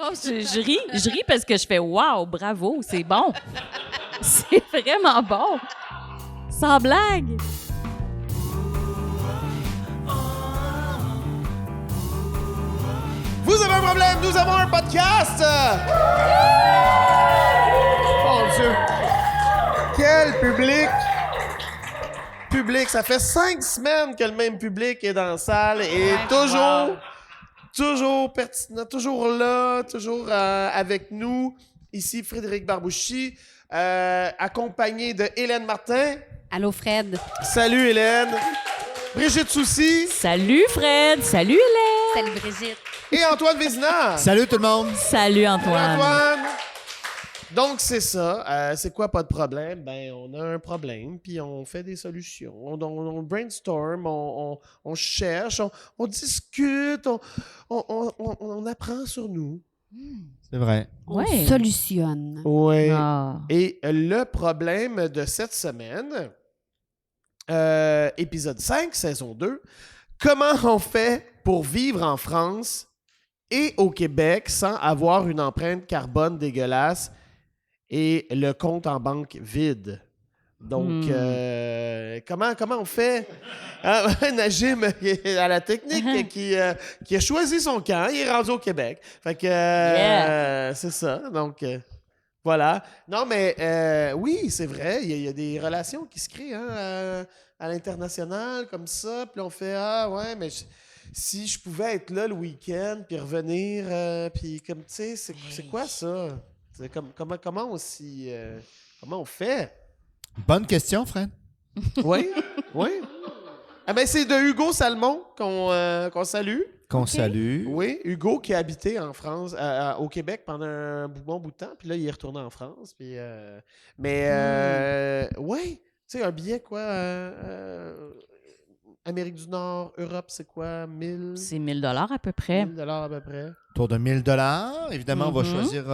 Non, je ris parce que je fais « Wow, bravo, c'est bon! » C'est vraiment bon! Sans blague! Vous avez un problème, nous avons un podcast! Mon Dieu! Quel public! Ça fait 5 semaines que le même public est dans la salle et toujours pertinent, toujours là, toujours avec nous. Ici, Frédéric Barbouchi, accompagné de Hélène Martin. Allô, Fred. Salut, Hélène. Brigitte Soucy. Salut Fred! Salut Hélène! Salut, Brigitte. Et Antoine Vézina. Salut tout le monde! Salut Antoine! Donc, c'est ça. C'est quoi, pas de problème? Ben, on a un problème, puis on fait des solutions. On brainstorm, on cherche, on discute, on apprend sur nous. C'est vrai. On Ouais. solutionne. Oui. Ah. Et le problème de cette semaine, épisode 5, saison 2, comment on fait pour vivre en France et au Québec sans avoir une empreinte carbone dégueulasse et le compte en banque vide? Donc, comment on fait? Najim à la technique qui a choisi son camp, il est rendu au Québec. Fait que c'est ça. Donc, voilà. Non, mais oui, c'est vrai, il y a des relations qui se créent à l'international comme ça. Puis on fait, ah ouais, mais si je pouvais être là le week-end puis revenir, puis comme, tu sais, c'est quoi ça? C'est comment on fait? Bonne question, Fred. Oui, oui. Ah ben c'est de Hugo Salmon qu'on salue. Qu'on salue. Oui, Hugo qui a habité en France, au Québec pendant un bon bout de temps, puis là, il est retourné en France. Puis, oui, tu sais, un billet, quoi, Amérique du Nord, Europe, c'est quoi, 1000? C'est 1 000 à peu près. 1000 $ à peu près. Autour de 1 000 $. Évidemment, on va choisir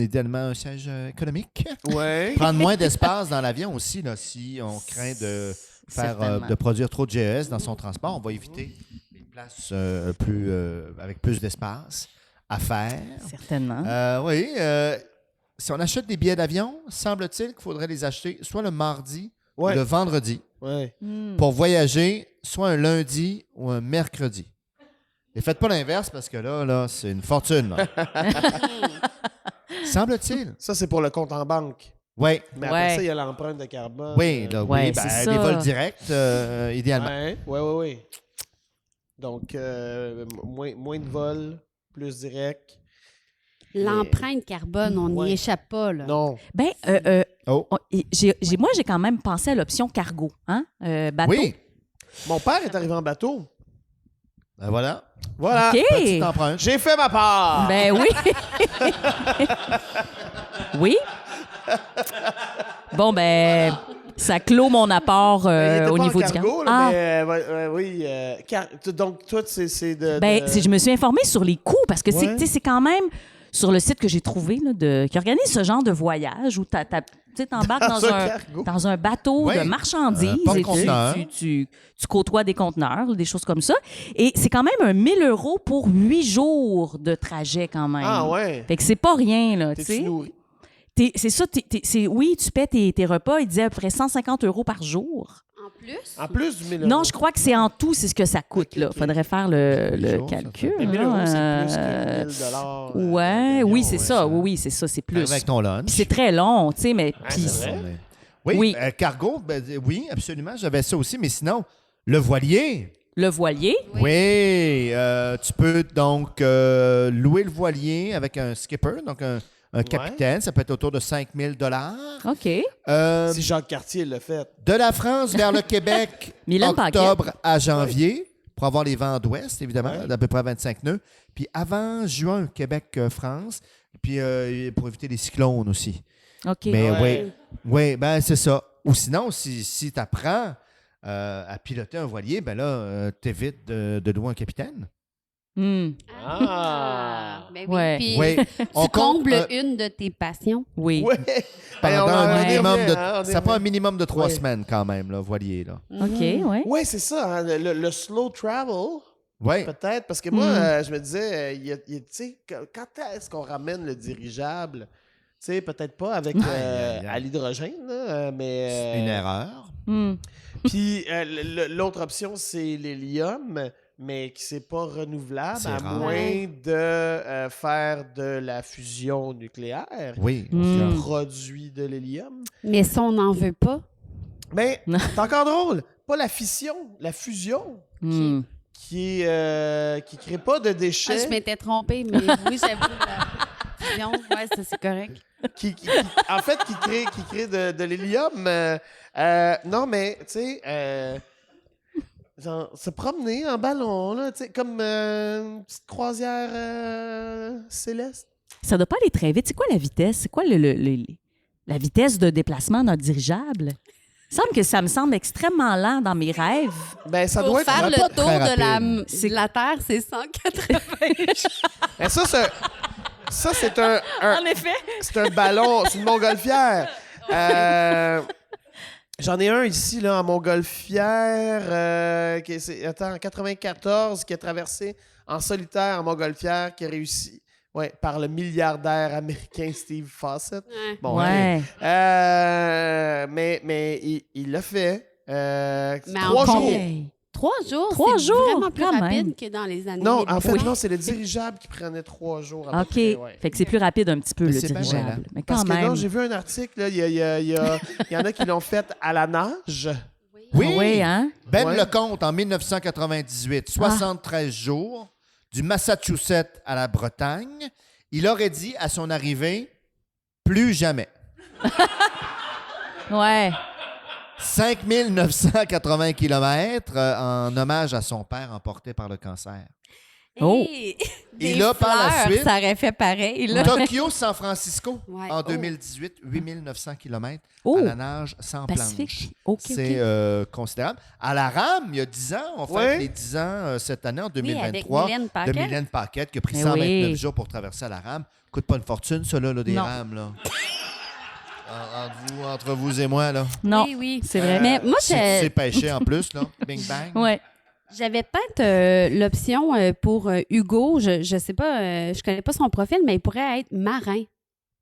idéalement un siège économique. Oui. Prendre moins d'espace dans l'avion aussi, là, si on craint de Certainement. de produire trop de GES dans son transport. On va éviter les places avec plus d'espace à faire. Certainement. Oui. Si on achète des billets d'avion, semble-t-il qu'il faudrait les acheter soit le mardi ou le vendredi Ouais. pour voyager soit un lundi ou un mercredi. Et faites pas l'inverse parce que là c'est une fortune. là. Semble-t-il. Ça, c'est pour le compte en banque. Oui. Mais après Ouais. ça, il y a l'empreinte de carbone. Oui, là, Ouais, oui. c'est ça. Les vols directs, idéalement. Oui. Donc, moins de vols, plus direct. L'empreinte carbone, on n'y Ouais. échappe pas, là. Non. Ben, Oh. moi, j'ai quand même pensé à l'option cargo, hein? Bateau. Oui. Mon père est arrivé en bateau. Ben voilà. Voilà. OK. Petite empreinte. J'ai fait ma part. Ben oui. Oui. Bon, ben, ça clôt mon apport Il était au pas niveau en du cargo, cargo. là, mais oui. Donc, toi, c'est de... Ben, je me suis informée sur les coûts parce que Ouais. c'est quand même sur le site que j'ai trouvé là, qui organise ce genre de voyage où tu embarques Dans un cargo. dans un bateau Ouais. de marchandises et porte-conteneur. tu côtoies des conteneurs, des choses comme ça. Et c'est quand même 1 000 € pour 8 jours de trajet quand même. Ah ouais. Fait que c'est pas rien, là, tu T'es-tu sais. nourri? C'est ça, oui, tu paies tes repas, il disait à peu près 150 € par jour. En plus, En plus du 1000 Non, euros. je crois que c'est en tout, c'est ce que ça coûte. Ok, là. ok. Faudrait faire le jours, ça calcul. Mais 1000 là. euros, c'est plus que 1000 $. Ouais, oui, c'est ouais, ça. Oui, c'est ça, c'est plus. Avec ton lunch. Puis c'est très long, tu sais, mais. Puis c'est vrai? Oui, Oui. cargo, oui, absolument. J'avais ça aussi, mais sinon, le voilier. le voilier. Oui, tu peux donc louer le voilier avec un skipper, donc un capitaine. Ça peut être autour de 5 000 $. OK. Si Jacques Cartier l'a fait. De la France vers le Québec, Mylène octobre à janvier, pour avoir les vents d'ouest, évidemment, d'à peu près 25 nœuds. Puis avant juin, Québec-France, puis pour éviter les cyclones aussi. OK. Mais oui, ben c'est ça. Ou sinon, si tu apprends à piloter un voilier, ben là, t'évites de louer un capitaine. Hmm. Ben oui. Ouais. Puis, Oui. tu combles une de tes passions. Oui. Ouais. Pendant un minimum ça prend un pas minimum de 3 Ouais. semaines quand même, le voilier. Là. OK, oui. Oui, c'est ça. Hein, le slow travel. Oui. Peut-être, parce que moi, je me disais, tu sais, quand est-ce qu'on ramène le dirigeable? Tu sais, peut-être pas avec à l'hydrogène, là, mais... C'est une erreur. Puis l'autre option, c'est l'hélium, mais qui c'est pas renouvelable, C'est à rare. moins de faire de la fusion nucléaire. Oui. Qui produit de l'hélium. Mais ça, on n'en veut pas. Mais c'est encore drôle. Pas la fission, la fusion. Qui crée pas de déchets. Je m'étais trompée, mais oui, j'avoue. La fusion, ouais, ça, c'est correct. En fait, qui crée de l'hélium. Non, mais, tu sais, genre, se promener en ballon, là, tu sais, comme une petite croisière céleste. Ça doit pas aller très vite. C'est quoi la vitesse? C'est quoi la vitesse de déplacement d'un dirigeable? Ça me semble extrêmement lent dans mes rêves. Ben, ça Pour doit être faire pas le tour très de la Terre, c'est 180. Ben, ça, c'est un En effet. c'est un ballon, c'est une montgolfière. J'en ai un ici, là, en montgolfière, en 94, qui a traversé en solitaire en montgolfière, qui a réussi, par le milliardaire américain Steve Fawcett. Ouais. Bon, Ouais. mais il l'a fait. Mais 3 en jours. combien? 3 jours? 3 c'est jours, vraiment plus quand rapide même. que dans les années. Non, en fait, Oui. non, c'est le dirigeable qui prenait 3 jours. À peu OK. près, ouais. Fait que c'est plus rapide un petit peu, Mais le c'est bien dirigeable. voilà. Mais Parce quand que même. non, j'ai vu un article, là, il y en a qui l'ont fait à la nage. Oui. Ah oui, hein? Ben Ouais. Lecomte, en 1998, 73 jours, du Massachusetts à la Bretagne. Il aurait dit à son arrivée, plus jamais. Ouais. 5980 km en hommage à son père emporté par le cancer. Oh. Et Et des là, par la fleurs, suite- ça aurait fait pareil. Là. Tokyo-San Francisco, Ouais. en Oh. 2018, 8900 km Oh. à la nage sans planche. Pacifique. OK, C'est considérable. À la rame, il y a 10 ans, on fait Ouais. les 10 ans cette année, en Oui, 2023, avec Mylène de Paquette. Mylène Paquette, qui a pris Mais 129 oui. jours pour traverser à la rame. Coûte pas une fortune, ça, là, des Non. rames. Là. Entre vous et moi, là. Non. Oui, oui. C'est vrai. Mais moi, Si tu sais pêcher en plus, là. Bing bang. Ouais. j'avais peut-être l'option pour Hugo. Je sais pas, je connais pas son profil, mais il pourrait être marin.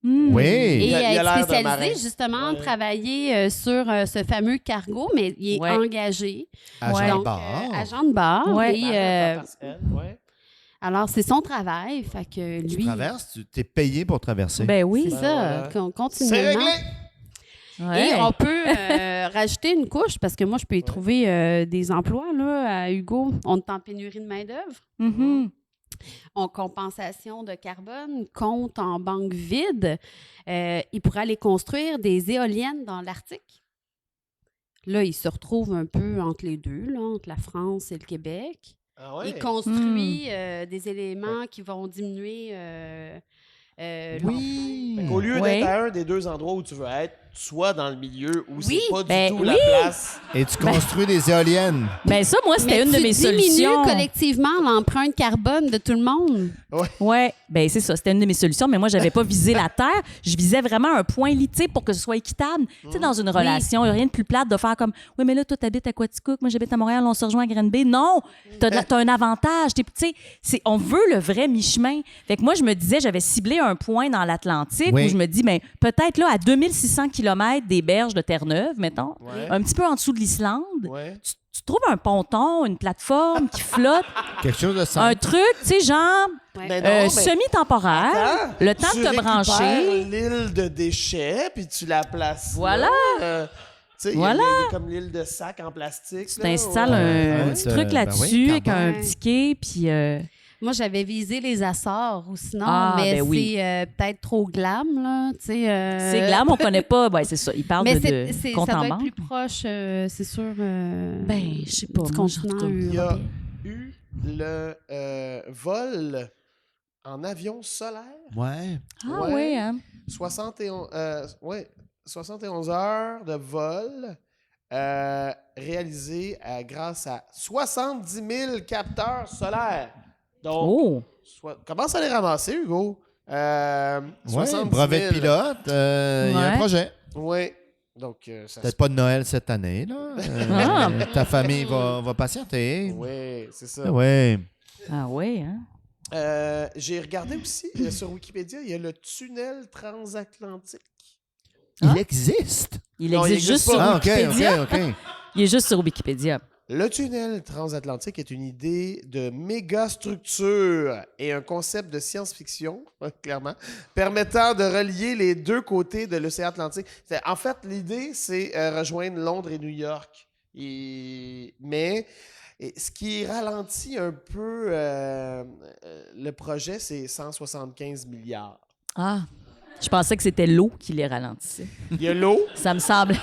Hmm. Oui. Et Il a être l'air d'un marin. spécialisé, justement, Ouais. travailler sur ce fameux cargo, mais il est Ouais. engagé. Agent Ouais. de Donc, bord. agent de bord. Ouais. Et, Ouais. alors, c'est son travail. Fait que Tu lui, traverses, tu t'es payé pour traverser. Ben oui. c'est Ben ça, voilà. qu'on C'est continuellement. réglé! Ouais. Et on peut rajouter une couche parce que moi, je peux y trouver des emplois là, à Hugo. On est en pénurie de main-d'œuvre. Mhm. En compensation de carbone, compte en banque vide. Il pourrait aller construire des éoliennes dans l'Arctique. Là, il se retrouve un peu entre les deux, là, entre la France et le Québec. Ah ouais? Il construit des éléments qui vont diminuer Oui. Au lieu Ouais. d'être à un des deux endroits où tu veux être, soit dans le milieu où Oui, c'est pas du ben tout oui. la place. Et tu construis des éoliennes. Ben ça, moi, c'était une de mes tu diminues solutions. collectivement l'empreinte carbone de tout le monde. Ouais, ben c'est ça, c'était une de mes solutions, mais moi, j'avais pas visé la Terre. Je visais vraiment un point lit, pour que ce soit équitable. Tu sais, dans une relation, il n'y a rien de plus plate de faire comme « Oui, mais là, toi, t'habites à Quaticook, moi, j'habite à Montréal, on se rejoint à Granby. » Non! T'as un avantage. Tu sais, on veut le vrai mi-chemin. Fait que moi, je me disais, j'avais ciblé un point dans l'Atlantique Oui. où je me dis, ben, peut-être là, à 2600 km des berges de Terre-Neuve, mettons, Ouais. un petit peu en dessous de l'Islande, Ouais. tu trouves un ponton, une plateforme qui flotte, Quelque chose de un simple. truc, tu sais, genre Ouais. Ben non, mais- semi-temporaire, Attends, le temps tu de te récupères brancher. l'île de déchets, puis tu la places Voilà. là. Tu sais, il y a- Voilà. il y a comme l'île de sac en plastique. Tu là, t'installes ouais. un Ouais, petit c'est- truc ben là-dessus oui, avec un carbone. petit quai, puis... Moi, j'avais visé les Açores ou sinon, Ah, mais ben oui. c'est peut-être trop glam, là. Tu sais, c'est glam, on connaît pas. Ben, c'est ça, il parle Mais de compte ça en doit être banque. plus proche, c'est sûr. Ben, je sais pas, du moi, je continent retourne. Il y a européen. eu le vol en avion solaire. Ouais. Ah Ouais. oui, hein? 71 heures de vol réalisé grâce à 70 000 capteurs solaires. Donc, Oh! commence à les ramasser, Hugo. Ouais, 70 brevet 000. de pilote, il y a un Ouais. projet. Oui. Donc, ça Peut-être pas de Noël cette année, là. Ta famille va patienter. Oui, c'est ça. Oui. Ah oui, hein? J'ai regardé aussi sur Wikipédia, il y a le tunnel transatlantique. Il existe. Il Non, il existe existe juste sur pas. OK. Wikipédia. Il est juste sur Wikipédia. Le tunnel transatlantique est une idée de mégastructure et un concept de science-fiction, clairement, permettant de relier les deux côtés de l'océan Atlantique. En fait, l'idée, c'est rejoindre Londres et New York. Mais ce qui ralentit un peu le projet, c'est 175 milliards. Ah, je pensais que c'était l'eau qui les ralentissait. Il y a l'eau, Ça me semble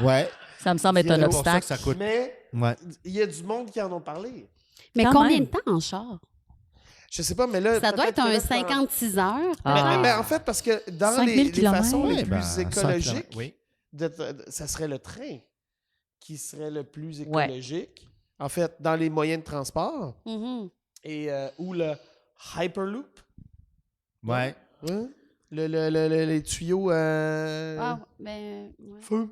Ouais. être un C'est pour ça que obstacle. ça coûte. mais Ouais. il y a du monde qui en ont parlé. Mais Quand combien même. de temps en char? Je sais pas, mais là... Ça doit peut-être être que un là, 56 heures. Mais en fait, parce que dans 5000 les kilomètres. façons les Ouais, plus ben, 100 écologiques, kilomètres, oui. ça serait le train qui serait le plus Ouais. écologique. En fait, dans les moyens de transport Mhm. et ou le Hyperloop, Ouais. hein? Les tuyaux Ah, ben, ouais. feu.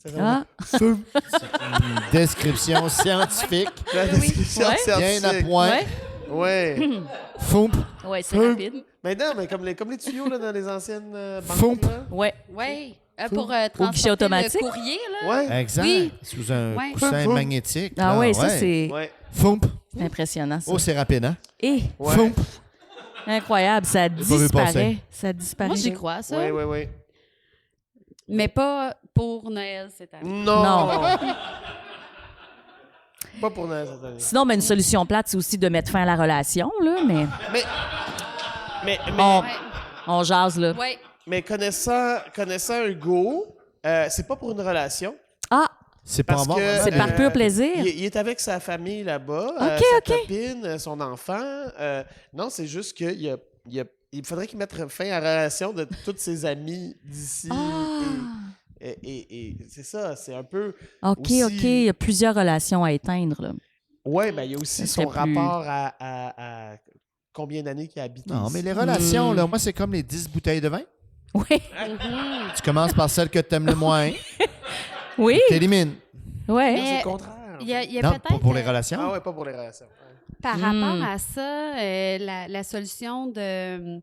C'est Ah, feu. Une description scientifique. La Oui. description Ouais. Bien à scientifique. point. ouais. Ouais. Foump. Ouais, c'est rapide. Mais non, mais comme les tuyaux là, dans les anciennes Fou. banques. Là. Ouais. Oui. Pour guichet transporter automatique. le courrier, là. Ouais. Exact. Oui. Sous un Ouais. coussin Foump. magnétique. Ah là, ouais, ça, c'est Ouais. Foump. impressionnant, ça. Oh, c'est rapide, hein? Et Ouais. Foump. incroyable, ça pas vu passer. disparaît. Ça disparaît. Moi, j'y crois à ça. Ouais, ouais, ouais. Mais pas pour Noël cette année. Non. Non. Pas pour Noël cette année. Sinon, ben, une solution plate, c'est aussi de mettre fin à la relation, là, Mais on, Ouais. on jase, là. Ouais. Mais connaissant Hugo, c'est pas pour une relation. Ah, C'est pas Parce bon. que c'est par pur plaisir. il est avec sa famille là-bas, Ok, sa ok. copine, son enfant. Non, c'est juste qu'il il faudrait qu'il mette fin à la relation de tous ses amis d'ici. Ah. Et c'est ça, c'est un peu... OK, aussi- OK. Il y a plusieurs relations à éteindre, là. Ouais, ben il y a aussi Ça son serait plus- rapport à combien d'années qu'il a habité Non, ici. mais les relations, là, moi, c'est comme les 10 bouteilles de vin. Oui. Mhm. Tu commences par celle que tu aimes le moins. Oui. T'élimines. Ouais. Non, c'est Mais le contraire. Il y a Non, peut-être, pour les relations. Ah ouais, pas pour les relations. Ouais. par Hmm. rapport à ça, la solution de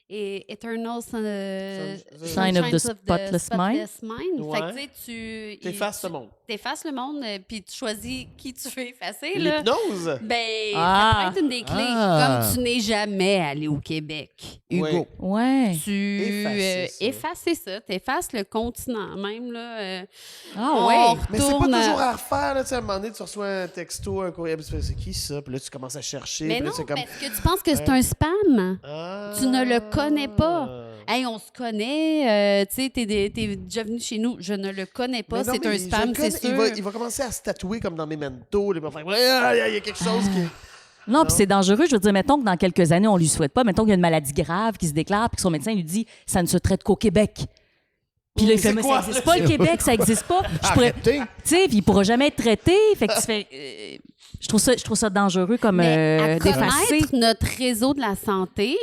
Eternal Sign of the Spotless Mind. Ouais. Fait que, tu sais, T'effaces le monde. T'effaces le monde, puis tu choisis qui tu veux effacer. Là. L'hypnose? Ben, Ah. ça peut être une des clés. Ah. Comme tu n'es jamais allé au Québec, Hugo. Ouais. Tu Effacer ça. t'effaces le continent même. Là, Ah, on ouais. Mais c'est pas retourne toujours à refaire. Là, tu sais, à un moment donné, tu reçois un texto, un courriel, puis tu fais, c'est qui ça? Puis là, tu commences à chercher. Mais puis là, non, c'est comme... parce que tu penses que c'est un spam. Ah. Tu ne le connais pas. Hey, on se connaît, tu sais, t'es déjà venu chez nous. Je ne le connais pas, Mais non, c'est mais un je spam, le c'est connais. sûr. Il va commencer à se tatouer comme dans Memento. Il va faire, il y a quelque chose qui... Non, puis c'est dangereux. Je veux dire, mettons que dans quelques années, on lui souhaite pas. Mettons qu'il y a une maladie grave qui se déclare, puis que son médecin lui dit ça ne se traite qu'au Québec. Puis là, il fait, C'est mais quoi, ça n'existe là? pas, le Québec, ça n'existe pas. Je pourrais. Arrêtez. Tu sais, puis il pourra jamais être traité. Fait que tu fais. Je trouve ça dangereux comme Mais à d'effacer. connaître notre réseau de la santé,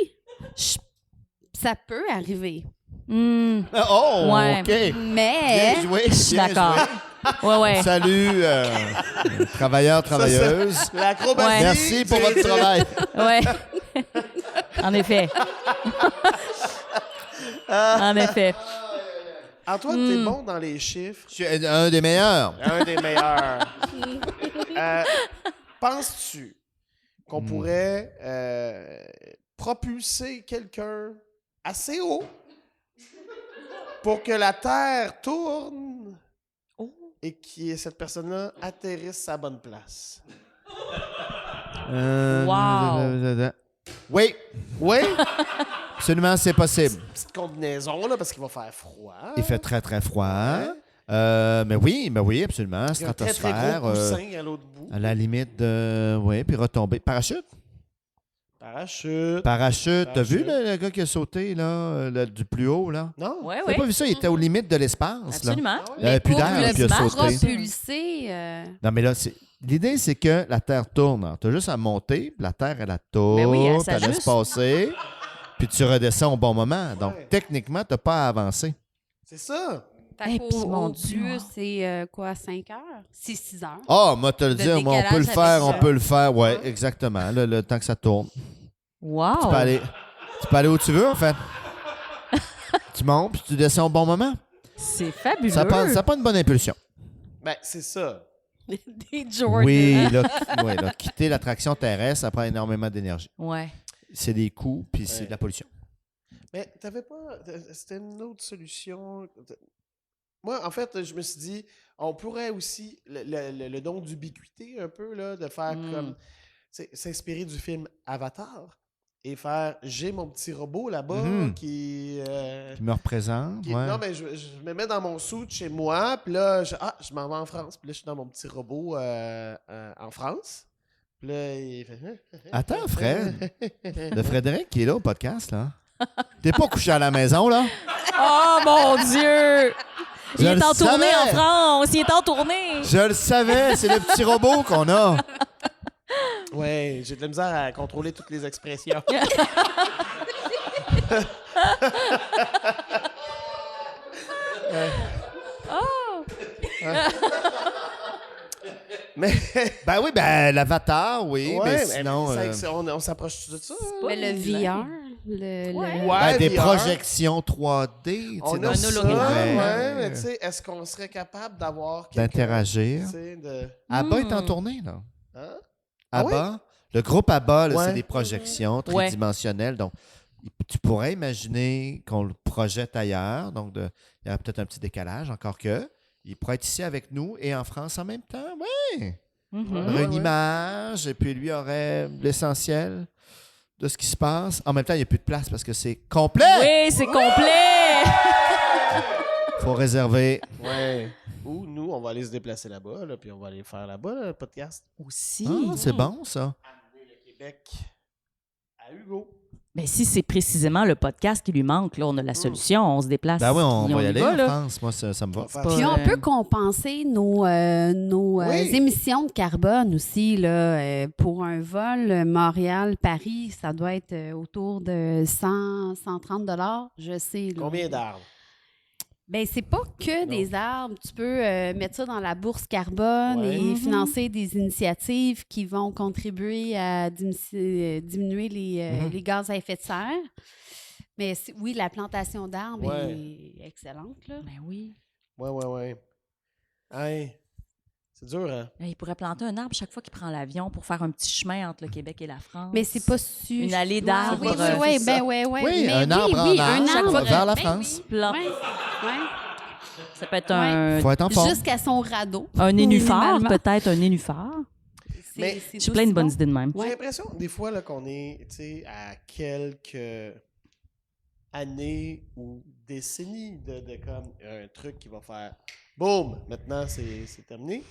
ça peut arriver. Hmm, Oh, Ouais. OK. Mais Bien joué. je suis bien d'accord. joué. Ouais, ouais. Salut, travailleurs, travailleuses. L'acrobatie. Ouais. Merci pour votre travail. Ouais. En effet. En effet. Antoine, t'es bon dans les chiffres. Je suis un des meilleurs. Un des meilleurs. Penses-tu qu'on pourrait propulser quelqu'un assez haut pour que la Terre tourne et que cette personne-là atterrisse à la bonne place? Wow. Oui, Oui? absolument, c'est possible. Petite combinaison, là, parce qu'il va faire froid. Il fait très, très froid. Ouais. Mais oui, absolument. Il y a un très, très Stratosphère. gros coussin à l'autre bout. À la limite de. Oui, puis retomber. Parachute? Parachute. Parachute. T'as vu Parachute. le gars qui a sauté, là, du plus haut, là? Non? Ouais, T'as ouais. pas vu ça? Il était aux limites de l'espace, là. Absolument. Il avait plus pour d'air, le puis il a sauté. propulser, Non, mais là, l'idée, c'est que la Terre tourne. Tu as juste à monter, puis la Terre, elle tourne, Ben oui, elle elle laisse s'ajuste. passer, puis tu redescends au bon moment. Donc, Ouais. techniquement, tu n'as pas à avancer. C'est ça. Fait Eh, qu'au- puis, mon au Dieu, plus, hein. c'est quoi, 5 heures? C'est 6 heures. Ah, moi, te le Le dire, moi, on peut le décalage faire, avec on peut le faire. Ouais, exactement. Le temps que ça tourne. Wow! Tu peux aller où tu veux, en fait. Tu montes, puis tu descends au bon moment. C'est fabuleux. Ça prend une bonne impulsion. Ben, c'est ça. Des Jordan. Oui, là, quitter l'attraction terrestre, ça prend énormément d'énergie. Ouais. C'est des coûts, puis c'est Ouais. de la pollution. Mais t'avais pas. C'était une autre solution. Moi, en fait, je me suis dit, on pourrait aussi, le don d'ubiquité un peu, là, de faire comme. S'inspirer du film Avatar et faire j'ai mon petit robot là-bas Mhm. qui. Qui me représente, ouais. Non, mais je me mets dans mon suit chez moi, puis là, je m'en vais en France, puis là, je suis dans mon petit robot en France. Puis là, il fait. Attends, Fred. Le Frédéric qui est là au podcast, là. T'es pas couché à la maison, là? Oh mon Dieu! Il Je est le en tournée en savais. France! Il est en tournée! Je le savais, c'est le petit robot qu'on a. Ouais, j'ai de la misère à contrôler toutes les expressions. Mais. Ben oui, ben l'avatar, oui, Ouais, mais mais sinon... on s'approche de ça. Mais le VR, Ouais. Ouais, des VR. projections 3D, tu sais, On donc a ça, c'est hologramme. vrai, ouais, mais tu sais, est-ce qu'on serait capable d'avoir quelqu'un, d'interagir. tu sais, de... ABBA est en tournée, là. Hein? Ah oui? ABBA, le groupe ABBA, là, Ouais. c'est des projections Ouais. tridimensionnelles. Donc, tu pourrais imaginer qu'on le projette ailleurs. Donc, il y a peut-être un petit décalage, encore que. Il pourrait être ici avec nous et en France en même temps. Oui. Mhm. Il aurait une ouais. image et puis lui aurait l'essentiel de ce qui se passe. En même temps, il n'y a plus de place parce que c'est complet. Oui, c'est complet! Il faut réserver. Ouais. Ou nous, on va aller se déplacer là-bas, là, puis on va aller faire là-bas, le podcast. Aussi. Ah, c'est bon, ça. Amener le Québec à Hugo. Mais si c'est précisément le podcast qui lui manque, là, on a la solution, on se déplace. Ben oui, on puis va y aller va, en là. France. Moi, ça me va. faire pas- Puis on Euh, peut compenser nos Oui. émissions de carbone aussi. Là, pour un vol Montréal-Paris, ça doit être autour de 130 $. Je sais. Là. Combien d'arbres? Ben, c'est pas que des arbres. Tu peux mettre ça dans la bourse carbone Ouais. et financer des initiatives qui vont contribuer à diminuer les gaz à effet de serre. Mais oui, la plantation d'arbres Ouais. est excellente. Là. Ben oui. Ouais. Hey, c'est dur, hein? Il pourrait planter un arbre chaque fois qu'il prend l'avion pour faire un petit chemin entre le Québec et la France. Mais c'est pas su. Une allée d'arbres. Oui, C'est oui, ça. ben ouais. Oui, Mais un arbre en oui, arbre, un chaque arbre fois vers la ben France. oui. Plan. Ouais. Ça peut être un, Faut être en forme. Jusqu'à son radeau. un nénuphar, Minimalement. peut-être un nénuphar. Mais J'ai plein de bonnes idées de même. J'ai l'impression, des fois, là, qu'on est, tu sais, à quelques années ou décennies de comme un truc qui va faire boum, maintenant c'est terminé.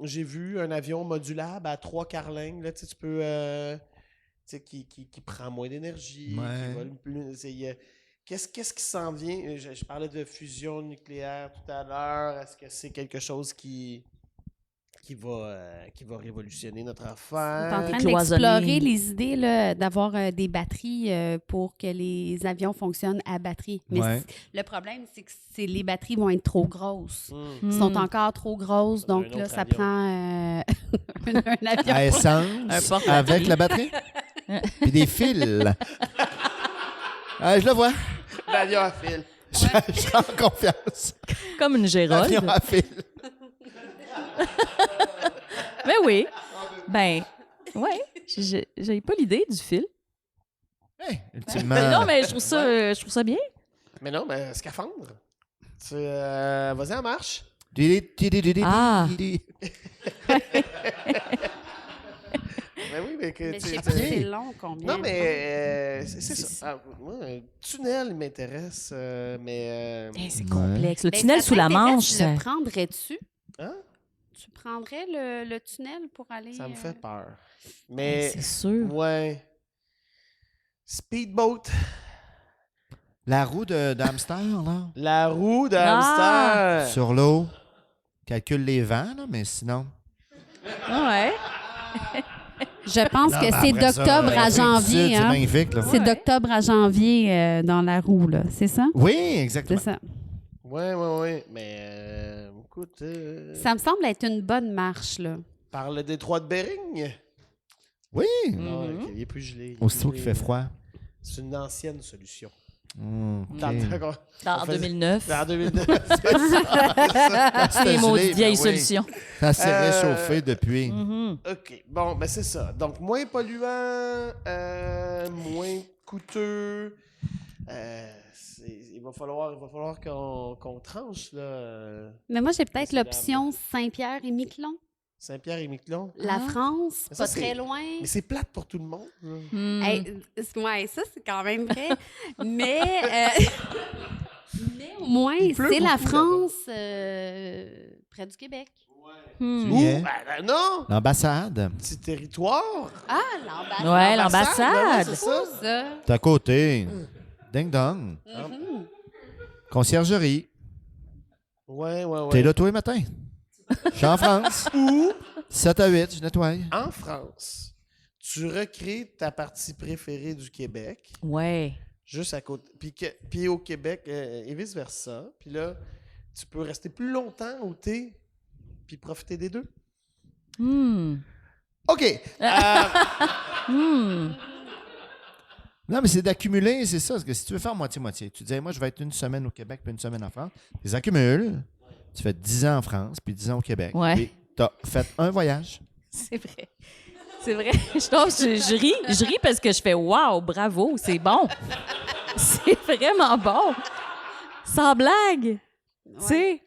J'ai vu un avion modulable à 3 carlingues, là, tu sais, tu peux, tu sais, qui prend moins d'énergie, Ouais. qui vole plus. Qu'est-ce qui s'en vient? Je parlais de fusion nucléaire tout à l'heure. Est-ce que c'est quelque chose qui va révolutionner notre On est en affaire? train Cloisonner. d'explorer les idées là, d'avoir des batteries pour que les avions fonctionnent à batterie. Mais Ouais. le problème, c'est que les batteries vont être trop grosses. Hmm. Elles sont encore trop grosses, donc Un là, autre ça avion. prend un avion. À essence, porte-batterie. avec la batterie. Puis des fils. Je le vois. L'avion à fil. Je suis en confiance. Comme une gérolde. Avion à fil. Ben oui. Ben, ouais. J'ai pas l'idée du fil. Hey, ultimement. Mais non, mais je trouve ça bien. Mais non, mais scaphandre. Vas-y en marche. Ah. Ben oui, mais que Mais je tu sais pas si sais- c'est long, combien. Non, mais c'est ça. Ah, moi, un tunnel il m'intéresse, mais. Eh, c'est Ouais. complexe. Le Ben, tunnel ça sous la t'intéresse, Manche, ça... Le prendrais-tu? Hein? Tu prendrais le tunnel pour aller... Ça me fait peur. Ben, Mais. c'est sûr. Ouais. Speedboat. La roue d'hamster, là. La roue de Ah! hamster. Sur l'eau. Calcule les vents, là, mais sinon. Ah ouais. Je pense que Non, c'est mais après ça, d'octobre à l'Afrique du janvier. Sud, Hein? C'est magnifique, là. C'est d'octobre à janvier dans la roue, là. C'est ça? Oui, C'est exactement. ça. Oui. Mais écoute, Ça me semble être une bonne marche, là. par le détroit de Bering. Oui, Non, il est plus gelé. il est aussitôt plus qu'il gelé. fait froid. C'est une ancienne solution. OK. Dans le temps qu'on- En on faisait- 2009. En 2009. c'est ça. Les maudites gelé, vieilles ben oui. solutions. Ça s'est réchauffé depuis. Mhm. OK. Bon, ben c'est ça. Donc, moins polluant, moins coûteux. Il va falloir qu'on tranche, là. Mais moi, j'ai peut-être Messieurs, l'option Saint-Pierre et Miquelon. Saint-Pierre et Miquelon. La Ah. France, Mais ça, pas très c'est- loin. Mais c'est plate pour tout le monde. là. Hmm. Ouais, ça, c'est quand même vrai. mais, mais au moins, Il pleut c'est la beaucoup France près du Québec. Hmm. Où? Yeah. Non! L'ambassade. Petit territoire. Ah, l'ambassade. Ouais, ben l'ambassade. c'est ça. Ça. C'est à côté. Ding dong. Mhm. Conciergerie. Ouais. T'es là tous les matins. Je suis en France. Ou, 7 à 8, je nettoie. en France, tu recrées ta partie préférée du Québec, Ouais. juste à côté. Puis au Québec, et vice-versa. Puis là, tu peux rester plus longtemps où t'es, puis profiter des deux. Hmm. OK. Hmm. Non, mais c'est d'accumuler, c'est ça. Parce que si tu veux faire moitié-moitié, tu dis, moi, je vais être une semaine au Québec puis une semaine en France. Tu les accumules. Tu fais 10 ans en France puis 10 ans au Québec. Ouais. Puis tu as fait un voyage. C'est vrai. C'est vrai. Je ris parce que je fais wow, bravo, c'est bon. C'est vraiment bon. Sans blague. Tu sais.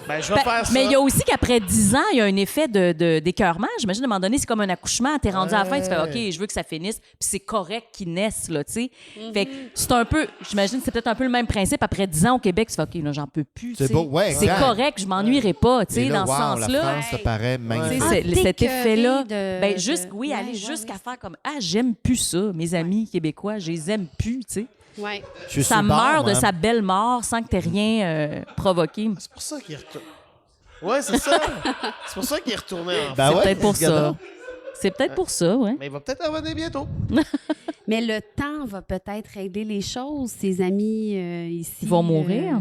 Ben, je vais faire ça. Mais il y a aussi qu'après 10 ans, il y a un effet d'écœurement. J'imagine, à un moment donné, c'est comme un accouchement. T'es rendu à la fin, tu fais OK, je veux que ça finisse. Puis c'est correct qu'ils naissent, là, tu sais. Fait que c'est un peu, j'imagine, c'est peut-être un peu le même principe. Après 10 ans au Québec, tu fais OK, là, j'en peux plus. tu C'est sais. beau, ouais, C'est exact. correct, je m'ennuierai pas, tu sais, Et là, dans ce wow, sens-là. La France te paraît Tu magnifique. sais, Ah, cet effet-là, d'écœurer ben de- juste, oui, ouais, aller ouais, jusqu'à ouais. faire comme ah, j'aime plus ça, mes amis québécois, je les aime plus, tu sais. Ouais. Je suis Ça sur le bord, meurt de moi. sa belle mort sans que t'aies rien provoqué. C'est pour ça qu'il retourne. Ouais, c'est ça. C'est pour ça qu'il est retourné en Ben C'est ouais, peut-être pour regarde ça. donc. C'est peut-être pour ça, ouais. Mais il va peut-être revenir bientôt. Mais le temps va peut-être régler les choses. Ses amis ici. Ils vont mourir.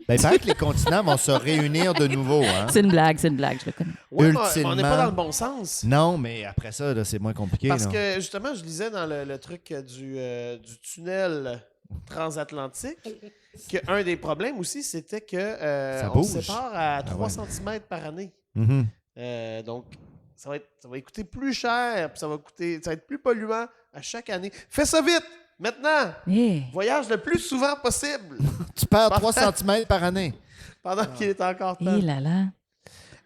Ben, il paraît que les continents vont se réunir de nouveau. Hein? C'est une blague, je le connais. Ouais, mais Ultimement. on n'est pas dans le bon sens. Non, mais après ça, là, c'est moins compliqué. Parce là. que justement, je lisais dans le truc du tunnel transatlantique qu'un des problèmes aussi, c'était que Ça on bouge. se sépare à 3 ouais. cm par année. Mhm. Donc, ça va coûter plus cher, puis ça va être plus polluant à chaque année. Fais ça vite, maintenant! Eh. Voyage le plus souvent possible Tu perds 3 cm par année. pendant qu'il est encore temps. Eh là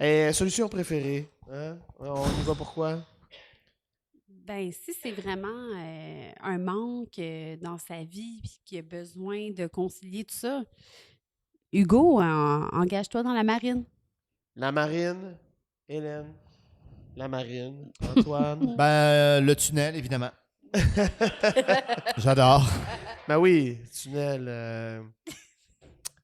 là. Solution préférée. Hein? On y va pourquoi? Ben, si c'est vraiment un manque dans sa vie puis qu'il a besoin de concilier tout ça, Hugo, engage-toi dans la marine. La marine, Hélène, la marine, Antoine. Ben, le tunnel, évidemment. J'adore. Ben oui, tunnel.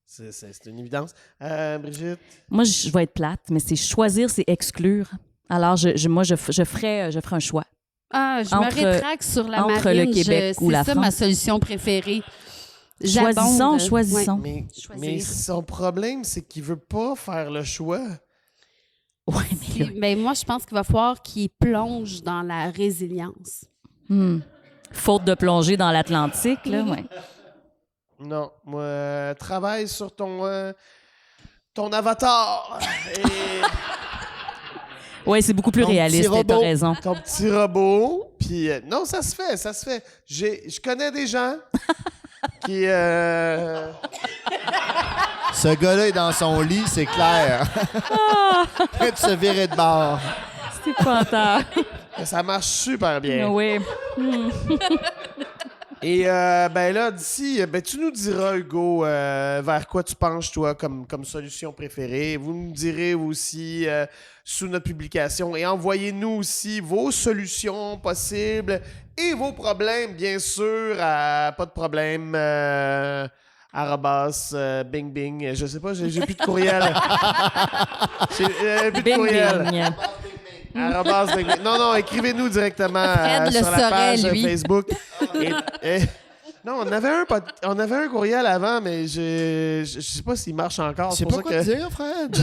C'est une évidence. Brigitte? Moi, je vais être plate, mais c'est choisir, c'est exclure. Alors, moi, je ferais un choix. Ah, je Entre- me rétracte sur la entre marine. le Québec ou la C'est ça ma France. solution préférée. J'abonde. Choisissons. Ouais. Mais son problème, c'est qu'il veut pas faire le choix. Ouais, mais là, Ben, moi, je pense qu'il va falloir qu'il plonge dans la résilience. faute de plonger dans l'Atlantique, là, ouais. Non, moi, travaille sur ton avatar. Et Ouais, c'est beaucoup plus Ton réaliste, petit t'as robot. raison. ton petit robot. Puis, non, ça se fait, ça se fait. Je connais des gens qui... Ce gars-là est dans son lit, c'est clair. Tu se virer de bord. C'est épouvantable. ça marche super bien. Oui. Et ben là, d'ici, ben, tu nous diras, Hugo, vers quoi tu penches, toi, comme solution préférée. Vous nous direz aussi sous notre publication et envoyez-nous aussi vos solutions possibles et vos problèmes, bien sûr, à pas de problème. Arrobas, bing bing. Je sais pas, j'ai plus de courriel. J'ai plus de Bing, courriel. bing. Non, écrivez-nous directement Fred sur le la saurait, page lui. Facebook. Non, on avait un courriel avant, mais je sais pas s'il marche encore. C'est pour pas ça quoi que... dire, Fred.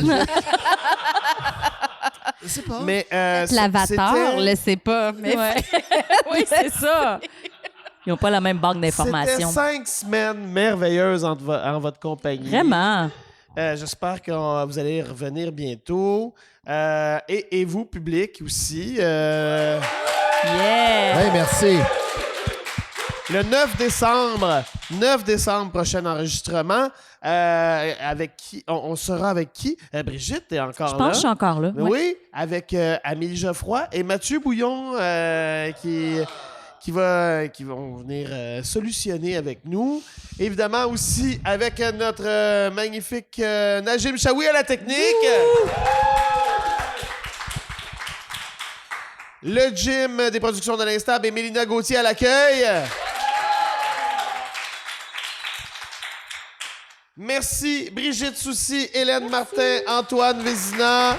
Je sais pas. Mais L'avatar, le sait pas. Mais Ouais. Oui, c'est ça. Ils n'ont pas la même banque d'informations. C'était 5 semaines merveilleuses en votre compagnie. Vraiment. J'espère que vous allez revenir bientôt. Et vous, public aussi. Yeah. Hey, merci. Le 9 décembre, prochain enregistrement. Avec qui? On sera avec qui? Brigitte est encore là. Je pense que je suis encore là. Oui, Ouais. avec Amélie Geoffroy et Mathieu Bouillon qui vont venir solutionner avec nous. Évidemment aussi avec notre magnifique Najim Chaoui à la technique. Le gym des productions de l'Instable et Mélina Gauthier à l'accueil. Merci Brigitte Soucy, Hélène Martin, Antoine Vézina,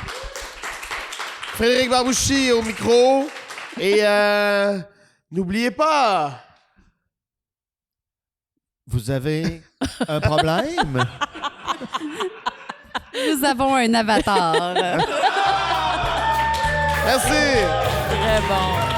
Frédéric Barbouchi au micro. Et n'oubliez pas... Vous avez un problème? nous avons un avatar. Merci! Très bon.